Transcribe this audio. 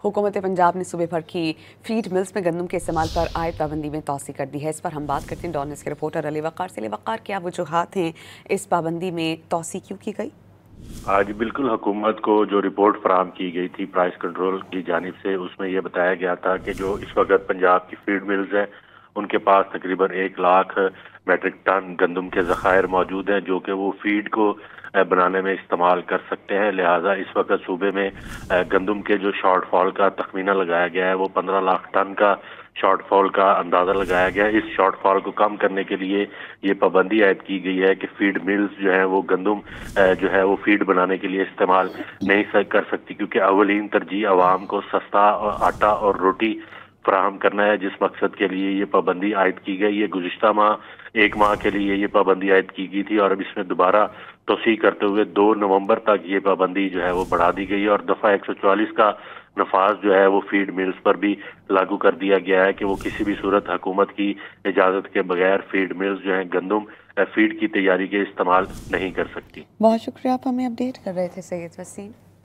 हुकूमत पंजाब ने सूबे भर की फीड मिल्स में गंदम के इस्तेमाल पर आयद पाबंदी में तोसी कर दी है। इस पर हम बात करते हैं डॉन न्यूज़ के रिपोर्टर अली वक़ार से। अली वक़ार, क्या वजूहात हैं इस पाबंदी में तोसी क्यों की गई? आज बिल्कुल हुकूमत को जो रिपोर्ट फराहम की गई थी प्राइस कंट्रोल की जानिब से, उसमें यह बताया गया था कि जो इस वक्त पंजाब की फीड मिल्स हैं उनके पास तकरीबन 1 लाख मेट्रिक टन गंदम के ज़खायर मौजूद हैं जो कि वो फीड को बनाने में इस्तेमाल कर सकते हैं। लिहाजा इस वक्त सूबे में गंदम के जो शॉर्टफॉल का तखमीना लगाया गया है वो 15 लाख टन का शॉर्टफॉल का अंदाज़ा लगाया गया है। इस शॉर्टफॉल को कम करने के लिए ये पाबंदी आयद की गई है कि फीड मिल्स जो है वो गंदम जो है वो फीड बनाने के लिए इस्तेमाल नहीं कर सकती, क्योंकि अवलीन तरजीह आवाम को सस्ता और आटा और रोटी फराहम करना है, जिस मकसद के लिए ये पाबंदी आयद की गई। ये गुज़िश्ता माह 1 माह के लिए ये पाबंदी आयद की गई थी और अब इसमें दोबारा तोसी करते हुए 2 नवंबर तक ये पाबंदी जो है वो बढ़ा दी गई है और दफ़ा 144 का नफाज जो है वो फीड मिल्स पर भी लागू कर दिया गया है कि वो किसी भी सूरत हुकूमत की इजाज़त के बगैर फीड मिल्स जो है गंदम फीड की तैयारी के इस्तेमाल नहीं कर सकती। बहुत शुक्रिया, आप हमें अपडेट कर रहे थे सैयद वसीम।